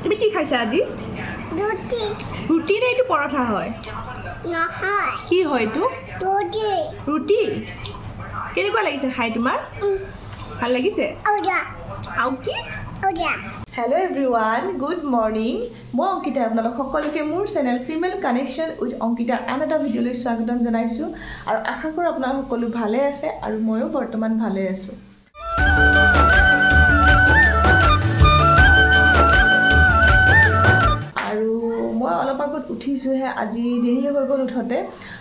তুমি কি খাইছা আজি? ৰুটি ৰুটি নে এইটো পৰঠা হয়? নহয় কি হয় এইটো? ৰুটি ৰুটি। কেনেকুৱা লাগিছে খাই তোমাৰ? ভাল লাগিছে? ওজা আৰু কি? ওজা হেল্ল' এভৰিৱান, গুড মৰ্ণিং। মই অংকিতা, আপোনালোক সকলোকে মোৰ চেনেল ফিমেল কানেকশ্যন উইথ অংকিতাৰ আন এটা ভিডিঅ'লৈ স্বাগতম জনাইছোঁ আৰু আশা কৰোঁ আপোনালোক সকলো ভালে আছে আৰু ময়ো বৰ্তমান ভালে আছোঁ। আৰু মই অলপ আগত উঠিছোঁহে, আজি দেৰি হৈ গ'ল উঠোঁতে।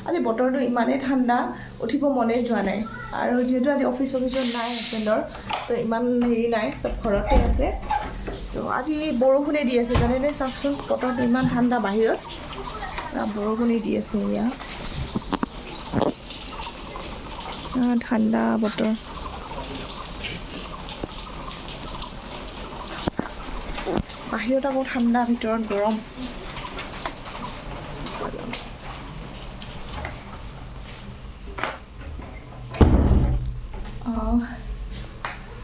আজি বতৰটো ইমানেই ঠাণ্ডা, উঠিব মনেই যোৱা নাই। আৰু যিহেতু আজি অফিচত নাই হাজবেণ্ডৰ, তো ইমান হেৰি নাই, চব ঘৰতে আছে। তো আজি বৰষুণে দি আছে, জানেনে? চাওকচোন, বতৰটো ইমান ঠাণ্ডা বাহিৰত, বৰষুণে দি আছে। এয়া ঠাণ্ডা বতৰ। বাহিৰত আকৌ ঠাণ্ডা, ভিতৰত গৰম।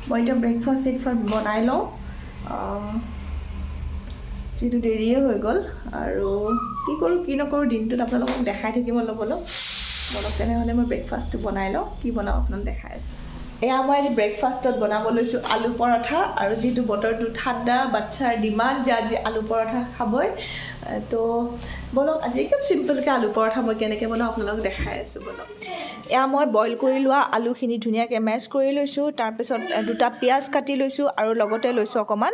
মই এতিয়া ব্ৰেকফাষ্ট বনাই লওঁ, যিহেতু দেৰিয়ে হৈ গ'ল। আৰু কি কৰোঁ কি নকৰোঁ দিনটোত আপোনালোকক দেখাই থাকিব বলক তেনেহ'লে মই ব্ৰেকফাষ্টটো বনাই লওঁ। কি বনাওঁ আপোনাক দেখাই আছোঁ। এয়া মই আজি ব্ৰেকফাষ্টত বনাব লৈছোঁ আলু পৰঠা। আৰু যিহেতু বতৰটো ঠাণ্ডা, বাচ্ছাৰ ডিমাণ্ড যে আজি আলু পৰঠা খাবই, তো বলক আজি একদম চিম্পলকৈ আলু পৰঠা মই কেনেকৈ বনাওঁ আপোনালোকক দেখাই আছোঁ বলক। এয়া মই বইল কৰি লোৱা আলুখিনি ধুনীয়াকৈ মেছ কৰি লৈছোঁ। তাৰপিছত দুটা পিঁয়াজ কাটি লৈছোঁ আৰু লগতে লৈছোঁ অকণমান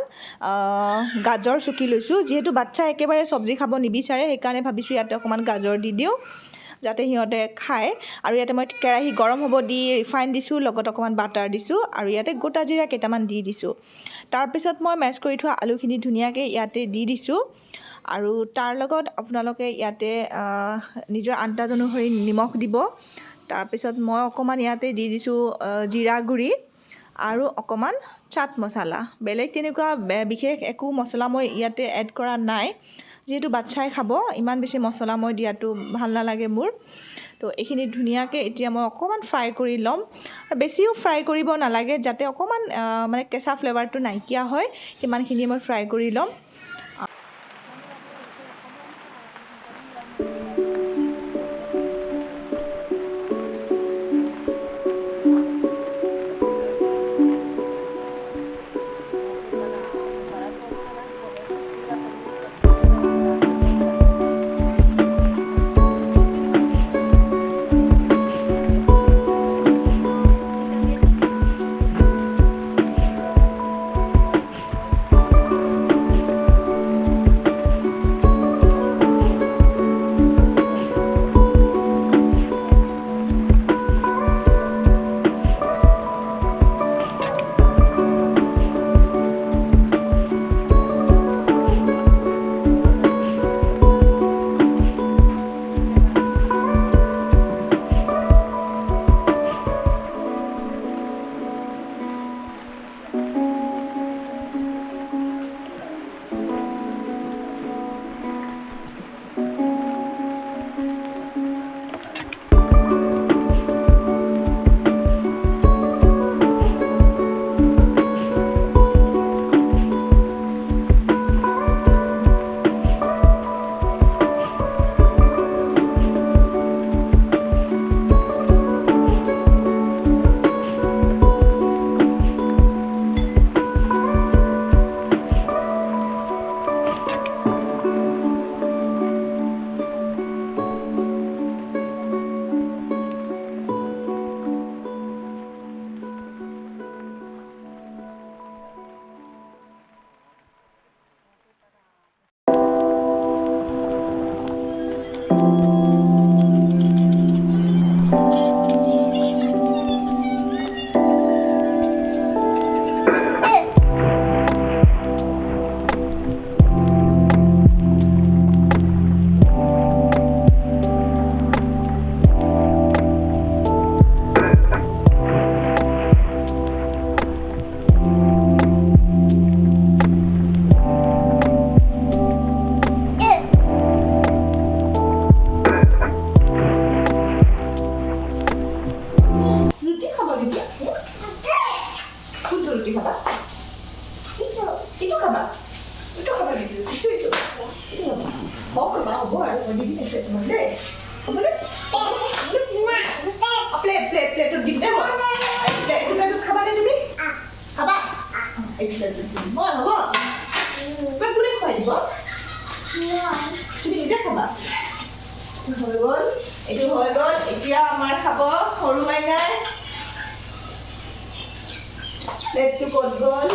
গাজৰ চুকি লৈছোঁ। যিহেতু বাচ্ছাই একেবাৰে চব্জি খাব নিবিচাৰে, সেইকাৰণে ভাবিছোঁ ইয়াতে অকণমান গাজৰ দি দিওঁ যাতে সিহঁতে খায়। আৰু ইয়াতে মই কেৰাহী গৰম হ'ব দি ৰিফাইন দিছোঁ, লগত অকণমান বাটাৰ দিছোঁ আৰু ইয়াতে গোটা জিৰা কেইটামান দি দিছোঁ। তাৰপিছত মই মেছ কৰি থোৱা আলুখিনি ধুনীয়াকৈ ইয়াতে দি দিছোঁ। আৰু তাৰ লগত আপোনালোকে ইয়াতে নিজৰ আন্দাজ অনুসৰি নিমখ দিব। তাৰপিছত মই অকণমান ইয়াতে দি দিছোঁ জিৰা গুড়ি আৰু অকণমান চাট মছলা। বেলেগ তেনেকুৱা বিশেষ একো মছলা মই ইয়াতে এড কৰা নাই, যিহেতু বাচ্ছাই খাব, ইমান বেছি মছলা মই দিয়াটো ভাল নালাগে মোৰ। তো এইখিনি ধুনীয়াকৈ এতিয়া মই অকণমান ফ্ৰাই কৰি ল'ম। বেছিও ফ্ৰাই কৰিব নালাগে, যাতে অকণমান মানে কেঁচা ফ্লেভাৰটো নাইকিয়া হয়, সিমানখিনি মই ফ্ৰাই কৰি ল'ম। মই দিম এছে তোমাক দেই হ'বনে প্লেটটো দিম দেই মই এইটো খাবানে তুমি খাবা এইটো দিম মই হ'ব তোমাক কোনে খুৱাই দিব তুমি নিজে খাবা হৈ গ'ল এইটো হৈ গ'ল এতিয়া আমাৰ খাব সৰু মাইনাই প্লেটটো ক'ত গ'ল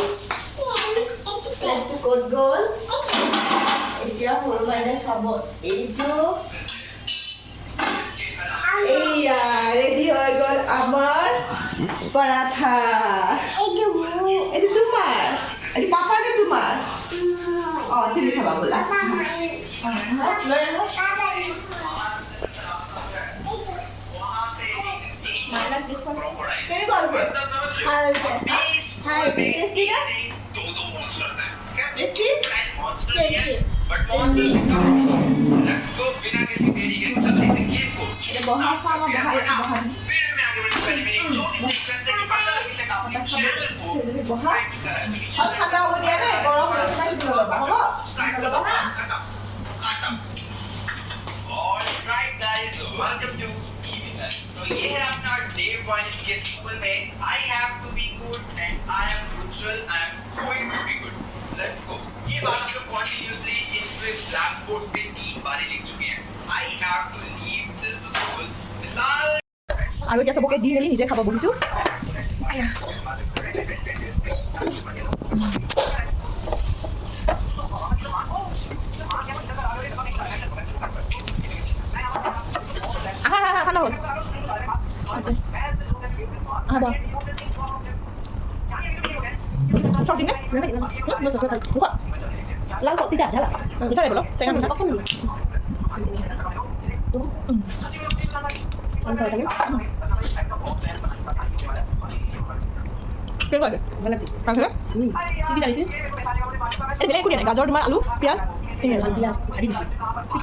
এতিয়া সৰু মাইনাই খাব এইটো এইয়া ৰেডি হৈ গ'ল আমাৰ পৰাঠা এইটো তোমাৰ এইটো পাপাৰ নে তোমাৰ অঁ তুমি খাবা বোলা লৈ আহা কেনেকুৱা হৈছে টেষ্টি নে টেষ্টি বহা চাহ মই বহাই বহা আৰু ঠাণ্ডা হ'ব দিয়া দেই গৰম হৈ ল'বা হ'ব ল'বা হা Alright guys, welcome to EVNet. So ये है अपना day one इसके sequel में I have to be good and I am Ujjwal, I am going to be good. Let's go. ये बात हम लोग continuously इस blackboard पे 3 बार लिख चुके हैं. I have to leave this school. फिलहाल আৰু এতিয়া চবকে দি মেলি নিজে খাব বহিছোঁ ঠাণ্ডা হ'ল chọc dính đấy nó sờ thật đúng không lăng sợ tidak dah lah kita ada belum tengah mana kan dulu đúng sampai tadi cái gọi là gì thằng thế cái gì đấy cái này gajar dengan alu piaz ini alu piaz ada di sini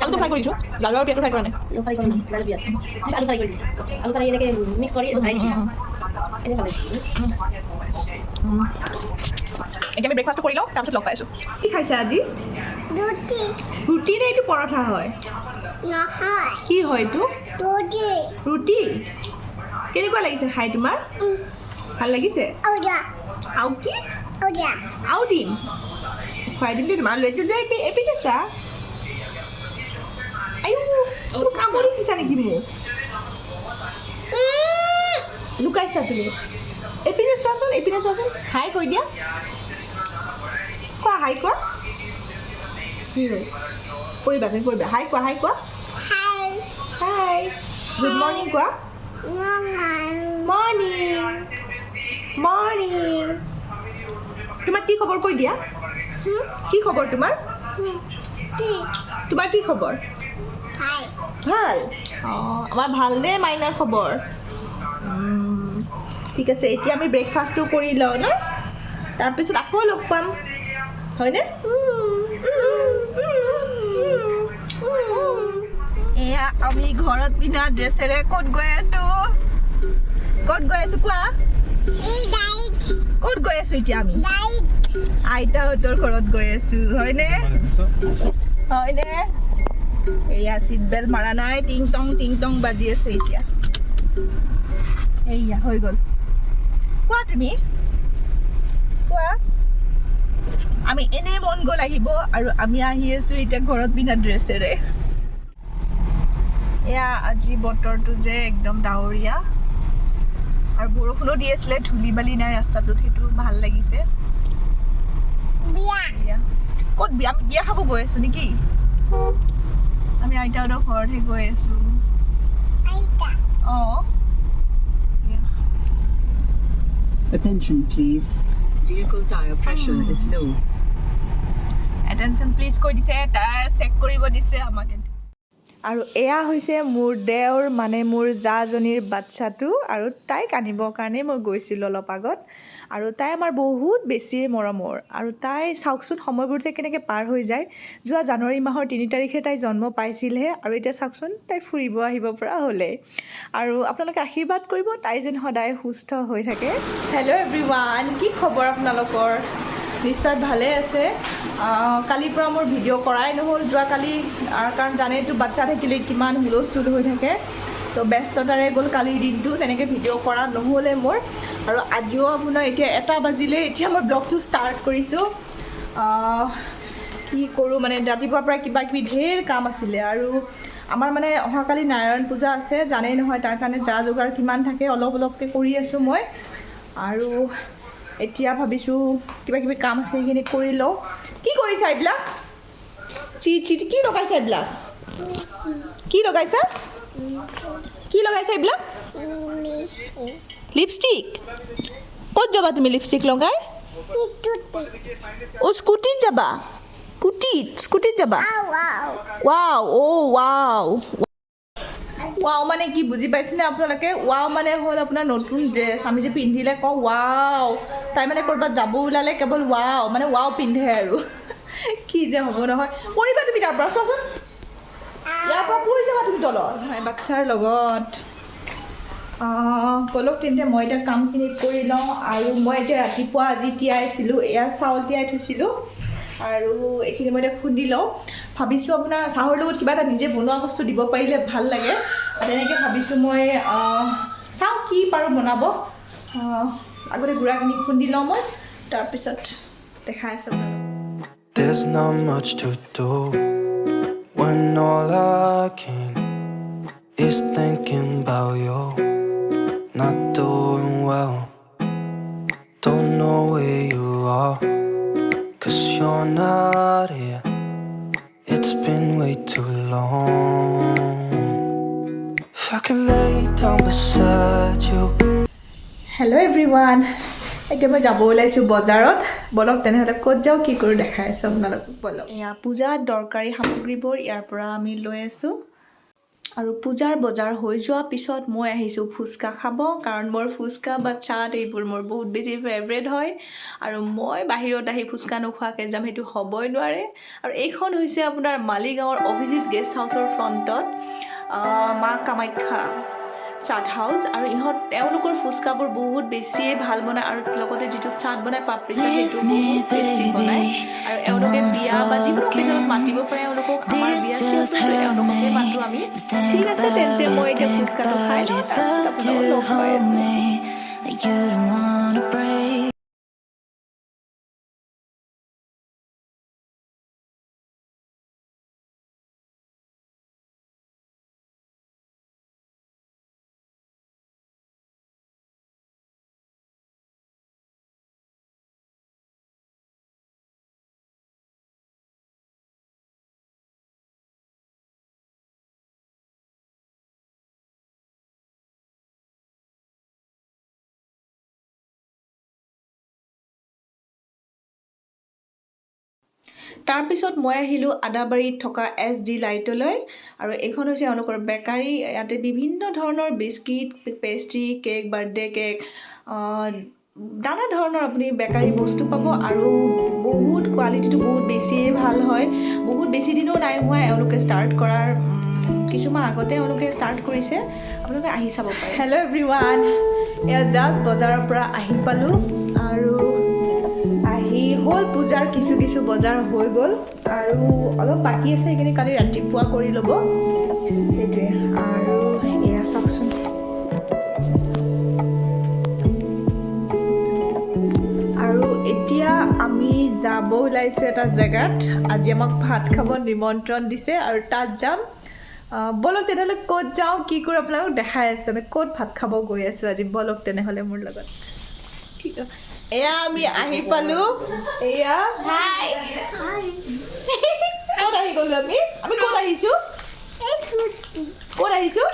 alu tu fry kori disu gajar piaz tu fry korane alu fry korane gajar piaz alu fry kori disu alu fry ini ke mix kori itu fry disu ini ভালো এতিয়া আমি breakfast কৰি লওঁ তাৰপিছত লগ পাই আছোঁ কি খাইছে আজি ৰুটি নে এইটো পৰঠা হয় কি হয় এইটো ৰুটি কেনেকুৱা লাগিছে খাই তোমাৰ ভাল লাগিছে আৰু কি আৰু দিম খুৱাই দিম দেই তোমাৰ লৈ এপিনে চোৱা আয়ো কামুৰি দিছা নেকি মোক লুকাইছা তুমি এপিনে চোৱাচোন হাই কৈ দিয়া কোৱা হাই কোৱা কি হয় কৰিবা হাই কোৱা হাই গুড মৰ্ণিং কোৱা মৰ্ণিং তোমাৰ কি খবৰ কৈ দিয়া কি খবৰ তোমাৰ কি খবৰ ভাল অঁ আমাৰ ভাল দেই মাইনাৰ খবৰ ঠিক আছে এতিয়া আমি ব্ৰেকফাষ্টটো কৰি লওঁ ন তাৰপিছত আকৌ লগ পাম হয়নে এয়া আমি ঘৰত পিন্ধা ড্ৰেছেৰে ক'ত গৈ আছো কোৱা ক'ত গৈ আছো এতিয়া আমি আইতাহঁতৰ ঘৰত গৈ আছো হয়নে এয়া চিট বেল্ট মাৰা নাই টিং টং বাজি আছে এতিয়া এয়া হৈ গ'ল কোৱা তুমি কোৱা আমি এনে মন গ'ল আহিব আৰু আমি আহি আছো এতিয়া ঘৰত পিন্ধা ড্ৰেছেৰে এয়া আজি বতৰটো যে একদম ডাৱৰীয়া আৰু বৰষুণো দি আছিলে ধূলি বালি নাই ৰাস্তাটোত সেইটো ভাল লাগিছে ক'ত বিয়া আমি বিয়া খাব গৈ আছো নেকি আমি আইতাহঁতৰ ঘৰতহে গৈ আছো অঁ Attention please. Vehicle tire pressure is low. Attention please কৈ দিছে টায়াৰ চেক কৰিব দিছে আমাক আৰু এয়া হৈছে মোৰ দেওৰ মানে মোৰ জাজনীৰ বাচ্চাটো আৰু তাইক আনিবৰ কাৰণে মই গৈছিলোঁ অলপ আগত আৰু তাই আমাৰ বহুত বেছি মৰমৰ আৰু তাই চাওকচোন সময়বোৰ যে কেনেকৈ পাৰ হৈ যায় যোৱা জানুৱাৰী মাহৰ 3 তাৰিখে তাই জন্ম পাইছিলহে আৰু এতিয়া চাওকচোন তাই ফুৰিব আহিব পৰা হ'লে আৰু আপোনালোকে আশীৰ্বাদ কৰিব তাই যেন সদায় সুস্থ হৈ থাকে হেল্ল' এভৰিৱান কি খবৰ আপোনালোকৰ নিশ্চয় ভালে আছে কালিৰ পৰা মোৰ ভিডিঅ' কৰাই নহ'ল যোৱাকালি কাৰণ জানেতো বাচ্চা থাকিলে কিমান হুলস্থুল হৈ থাকে তো ব্যস্ততাৰে গ'ল কালিৰ দিনটো তেনেকৈ ভিডিঅ' কৰা নহ'লে মোৰ আৰু আজিও আপোনাৰ এতিয়া 1 বাজিলে এতিয়া মই ব্লগটো ষ্টাৰ্ট কৰিছোঁ কি কৰোঁ মানে ৰাতিপুৱাৰ পৰা কিবা কিবি ঢেৰ কাম আছিলে আৰু আমাৰ মানে অহাকালি নাৰায়ণ পূজা আছে জানেই নহয় তাৰ কাৰণে যা যোগাৰ কিমান থাকে অলপ অলপকৈ কৰি আছোঁ মই আৰু এতিয়া ভাবিছোঁ কিবা কিবি কাম আছে সেইখিনি কৰি লওঁ কি কৰিছা এইবিলাক কি লগাইছা এইবিলাক কি লগাইছা এইবিলাক লিপষ্টিক ক'ত যাবা তুমি লিপষ্টিক লগাই অ' স্কুটিত যাবা স্কুটিত যাবা ৱাও ৱাও মানে কি বুজি পাইছেনে আপোনালোকে ৱাও মানে হ'ল আপোনাৰ নতুন ড্ৰেছ আমি যে পিন্ধিলে কওঁ ৱাও তাই মানে ক'ৰবাত যাব ওলালে কেৱল ৱাও মানে ৱাও পিন্ধে আৰু কি যে হ'ব নহয় পৰিবা তুমি তাৰ পৰা চোৱাচোন ইয়াৰ পৰা পৰি যাবা তুমি তলত বাচ্ছাৰ লগত বলক তেন্তে মই এতিয়া কামখিনি কৰি লওঁ আৰু মই এতিয়া ৰাতিপুৱা আজি তিয়াইছিলোঁ এয়া চাউল তিয়াই থৈছিলোঁ আৰু এইখিনি মই এতিয়া খুন্দি লওঁ ভাবিছোঁ আপোনাৰ চাহৰ লগত কিবা এটা নিজে বনোৱা বস্তু দিব পাৰিলে ভাল লাগে তেনেকৈ ভাবিছোঁ মই চাওঁ কি পাৰোঁ বনাব আগতে গুড়াখিনি খুন্দি লওঁ মই তাৰপিছত দেখাই আছোঁ There's not much to do when all I can is thinking about you. Not doing well, don't know where you are, 'cause you're not here. It's been way too long. If I could lay down beside you. Hello' everyone এতিয়া মই যাব ওলাইছোঁ বজাৰত বলক তেনেহ'লে ক'ত যাওঁ কি কৰোঁ দেখাই আছোঁ আপোনালোকক বলক এয়া পূজাত দৰকাৰী সামগ্ৰীবোৰ ইয়াৰ পৰা আমি লৈ আছোঁ আৰু পূজাৰ বজাৰ হৈ যোৱাৰ পিছত মই আহিছোঁ ফুচকা খাব কাৰণ মোৰ ফুচকা বা চাট এইবোৰ মোৰ বহুত বেছি ফেভৰেট হয় আৰু মই বাহিৰত আহি ফুচকা নোখোৱাকৈ যাম সেইটো হ'বই নোৱাৰে আৰু এইখন হৈছে আপোনাৰ মালিগাঁৱৰ অভিজিত গেষ্ট হাউচৰ ফ্ৰণ্টত মা কামাখ্যা চাট হাউচ আৰু তেওঁলোকৰ ফুচকাবোৰ বহুত বেছিয়ে ভাল বনায় আৰু লগতে যিটো চাট বনায় পাপৰি চাট সেইটো বহুত টেষ্টি বনায় আৰু এওঁলোকে বিয়া বা যিকোনো অকেজনত মাতিব পাৰে এওঁলোকক আমাৰ বিয়া চিয়াটো এওঁলোককে মাতোঁ আমি ঠিক আছে তেন্তে মই এতিয়া ফুচকাটো খাই লওঁ তাৰপিছত আপোনালোকক লগ পাই আছোঁ তাৰপিছত মই আহিলোঁ আদাবাৰীত থকা SD লাইটলৈ আৰু এইখন হৈছে এওঁলোকৰ বেকাৰী ইয়াতে বিভিন্ন ধৰণৰ biscuit pastry cake birthday cake নানা ধৰণৰ আপুনি বেকাৰী বস্তু পাব আৰু বহুত কোৱালিটিটো বহুত বেছিয়ে ভাল হয় বহুত বেছি দিনো নাই হোৱা এওঁলোকে ষ্টাৰ্ট কৰাৰ কিছুমান আগতে এওঁলোকে ষ্টাৰ্ট কৰিছে আপোনালোকে আহি চাব পাৰে হেল্ল' এভৰিৱান এয়া জাষ্ট বজাৰৰ পৰা আহি পালোঁ আৰু আহি হ'ল পূজাৰ কিছু বজাৰ হৈ গ'ল আৰু অলপ বাকী আছে সেইখিনি কালি ৰাতিপুৱা কৰি ল'ব সেইটোৱে আৰু এয়া চাওকচোন আৰু এতিয়া আমি যাব ওলাইছোঁ এটা জেগাত আজি আমাক ভাত খাব নিমন্ত্ৰণ দিছে আৰু তাত যাম বলক তেনেহ'লে ক'ত যাওঁ কি কৰোঁ আপোনালোকক দেখাই আছোঁ আমি ক'ত ভাত খাব গৈ আছোঁ আজি বলক তেনেহ'লে মোৰ লগত ঠিক আছে এয়া আমি আহি পালোঁ এয়া ক'ত আহি গ'লোঁ আমি ক'ত আহিছোঁ ক'ত আহিছোঁ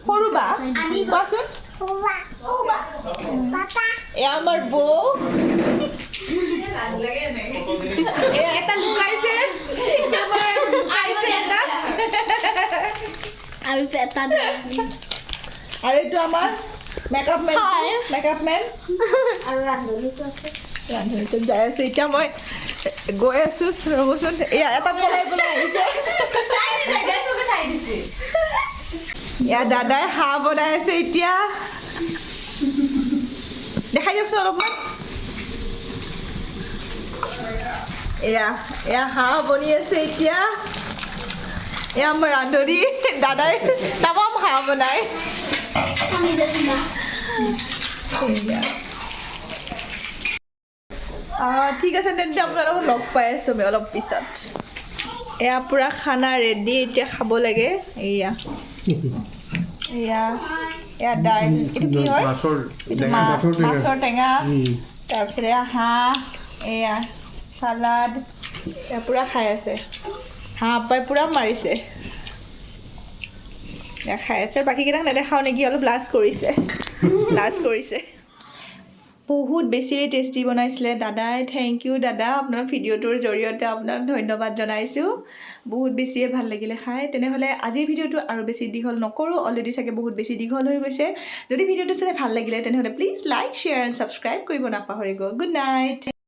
সৰু বা কোৱাচোন এয়া আমাৰ বৌ এয়া এটা লুকাইছে আৰু এইটো আমাৰ মেকআপ মেন আৰু ৰান্ধনীটো আছে ৰান্ধনীটোত যাই আছোঁ এতিয়া মই গৈ আছোঁ ৰ'বচোন এয়া এটা পলাই আহিছে ইয়াৰ দাদাই হাঁহ বনাই আছে এতিয়া দেখাই দিয়কচোন অলপমান এয়া হাঁহ বনি আছে এতিয়া এয়া আমাৰ ৰান্ধনী দাদাই তামাম হাঁহ বনাই ঠিক আছে তেন্তে আপোনালোকক লগ পাই আছোঁ আমি অলপ পিছত এয়া পূৰা খানা ৰেডি এতিয়া খাব লাগে এয়া দাইল এইটো কি হয় এইটো মাছৰ টেঙা তাৰপিছত এয়া হাঁহ এয়া চালাড এয়া পূৰা খাই আছে হাঁহ আপাই পূৰা মাৰিছে এয়া খাই আছে আৰু বাকীকেইটাক নেদেখাওঁ নেকি অলপ লাজ কৰিছে বহুত বেছিয়ে টেষ্টি বনাইছিলে দাদাই থেংক ইউ দাদা আপোনাৰ ভিডিঅ'টোৰ জৰিয়তে আপোনাক ধন্যবাদ জনাইছোঁ বহুত বেছিয়ে ভাল লাগিলে খাই তেনেহ'লে আজিৰ ভিডিঅ'টো আৰু বেছি দীঘল নকৰোঁ অলৰেডি চাগে বহুত বেছি দীঘল হৈ গৈছে যদি ভিডিঅ'টো চাই ভাল লাগিলে তেনেহ'লে please like share and subscribe কৰিব নাপাহৰিব গুড নাইট